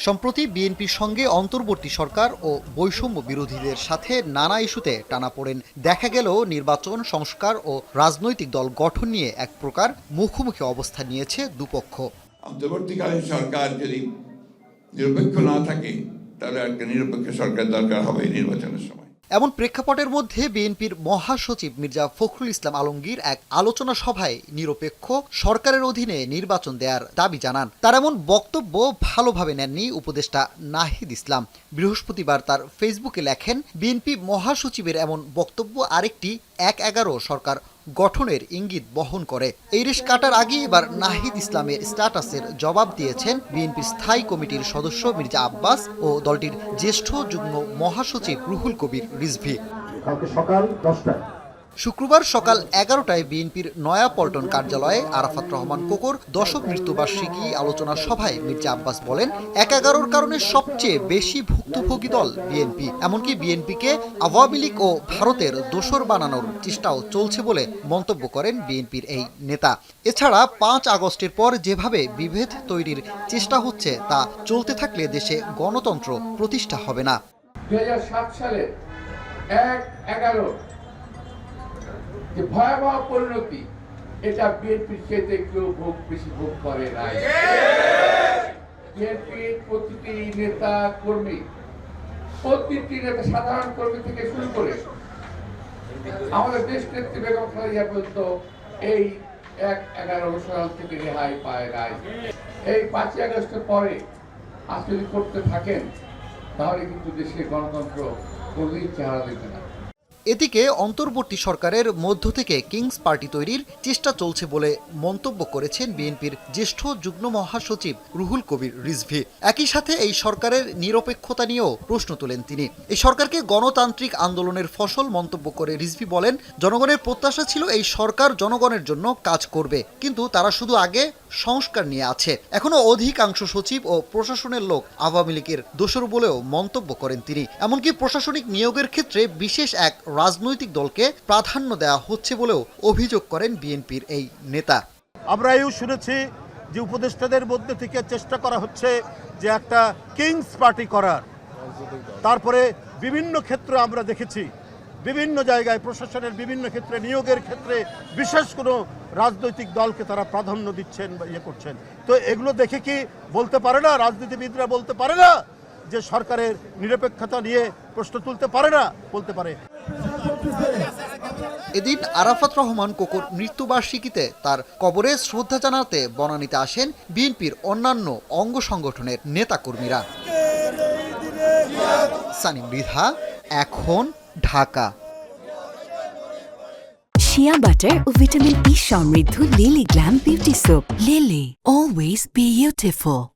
সম্প্রতি বিএনপির সঙ্গে অন্তর্বর্তী সরকার ও বৈষম্য বিরোধীদের সাথে নানা ইস্যুতে টানাপোড়েন দেখা গেলেও নির্বাচন সংস্কার ও রাজনৈতিক দল গঠন নিয়ে এক প্রকার মুখোমুখি অবস্থান নিয়েছে দুপক্ষ। অন্তর্বর্তীকালীন সরকার যদি নিরপেক্ষ না থাকে তাহলে একটা নিরপেক্ষ সরকার দরকার হবে নির্বাচনের সময়। এমন প্রেক্ষাপটের মধ্যে বিএনপির মহাসচিব মির্জা ফখরুল ইসলাম আলমগীর এক আলোচনা সভায় নিরপেক্ষ সরকারের অধীনে নির্বাচন দেওয়ার দাবি জানান। তার এমন বক্তব্য ভালোভাবে নেননি উপদেষ্টা নাহিদ ইসলাম। বৃহস্পতিবার তার ফেসবুকে লেখেন, বিএনপি মহাসচিবের এমন বক্তব্য আরেকটি ১/১১ সরকার গঠনের ইঙ্গিত বহন করে। এই রেশ কাটার আগে এবার নাহিদ ইসলামের স্ট্যাটাসের জবাব দিয়েছেন বিএনপির স্থায়ী কমিটির সদস্য মির্জা আব্বাস ও দলটির জ্যেষ্ঠ যুগ্ম মহাসচিব রুহুল কবির রিজভী। সকাল 10টায় শুক্রবার সকাল 11টায় বিএনপির নয়াপল্টন কার্যালয়ে আরাফাত রহমান কোকর দশক মৃত্যুবার্ষিকী আলোচনা সভায় মির্জা আব্বাস বলেন, ১/১১-র কারণে সবচেয়ে বেশি ভুক্তভোগী দল বিএনপি। এমনকি বিএনপিকে আওয়ামী লীগ ও ভারতের দোসর বানানোর চেষ্টাও চলছে বলে মন্তব্য করেন বিএনপির এই নেতা। এছাড়া ৫ আগস্টের পর যেভাবে বিভেদ তৈরির চেষ্টা হচ্ছে তা চলতে থাকলে দেশে গণতন্ত্র প্রতিষ্ঠা হবে না। ২০০৭ সালে ১/১১ যে ভয়াবহ পরিণতি, এটা বিএনপির চেয়ে কেউ বেশি ভোগ করে নাই। বিএনপির প্রতিটি নেতা কর্মী, সাধারণ কর্মী থেকে শুরু করে আমাদের দেশ নেত্রী বেগম খালেদা পর্যন্ত এই ১/১১ অনুসরণ থেকে রেহাই পায় নাই। এই ৫ই আগস্টের পরে আজ যদি করতে থাকেন তাহলে কিন্তু দেশের গণতন্ত্র কোনদিন চেহারা দেবে না। এদিকে অন্তর্বর্তী সরকারের মধ্য থেকে কিংস পার্টি তৈরির চেষ্টা চলছে বলে মন্তব্য করেছেন বিএনপির জ্যেষ্ঠ যুগ্ম মহাসচিব রুহুল কবির রিজভী। একই সাথে এই সরকারের নিরপেক্ষতা নিয়েও প্রশ্ন তোলেন তিনি। এই সরকারকে গণতান্ত্রিক আন্দোলনের ফসল মন্তব্য করে রিজভী বলেন, জনগণের প্রত্যাশা ছিল এই সরকার জনগণের জন্য কাজ করবে, কিন্তু তারা শুধু আগে সংস্কার নিয়ে আছে। এখনো অধিকাংশ সচিব ও প্রশাসনের লোক আওয়ামী লীগের দোসর বলেও মন্তব্য করেন তিনি। এমনকি প্রশাসনিক নিয়োগের ক্ষেত্রে বিশেষ এক রাজনৈতিক দলকে প্রাধান্য দেওয়া হচ্ছে বলেও অভিযোগ করেন বিএনপির এই নেতা। আমরা এও শুনেছি যে উপদেষ্টাদের মধ্যে থেকে চেষ্টা করা হচ্ছে যে একটা কিংস পার্টি করার। তারপরে বিভিন্ন ক্ষেত্রে আমরা দেখেছি বিভিন্ন জায়গায় প্রশাসনের বিভিন্ন ক্ষেত্রে নিয়োগের ক্ষেত্রে বিশেষ কোনো রাজনৈতিক দলকে তারা প্রাধান্য দিচ্ছেন বা ইয়ে করছেন। তো এগুলো দেখে কি বলতে পারে না, রাজনীতিবিদরা বলতে পারে না যে সরকারের নিরপেক্ষতা নিয়ে প্রশ্ন তুলতে পারে না? বলতে পারে। এদিন আরাফাত রহমান কোকর মৃত্যুবার্ষিকীতে তার কবরে শ্রদ্ধা জানাতে বনানীতে আসেন বিএনপির অন্যান্য অঙ্গ সংগঠনের নেতাকর্মীরা। সানি মৃধা, এখন, ঢাকা। শিয়া বাটার ও ভিটামিন ই সমৃদ্ধ lily glam beauty soap. Lily, always beautiful.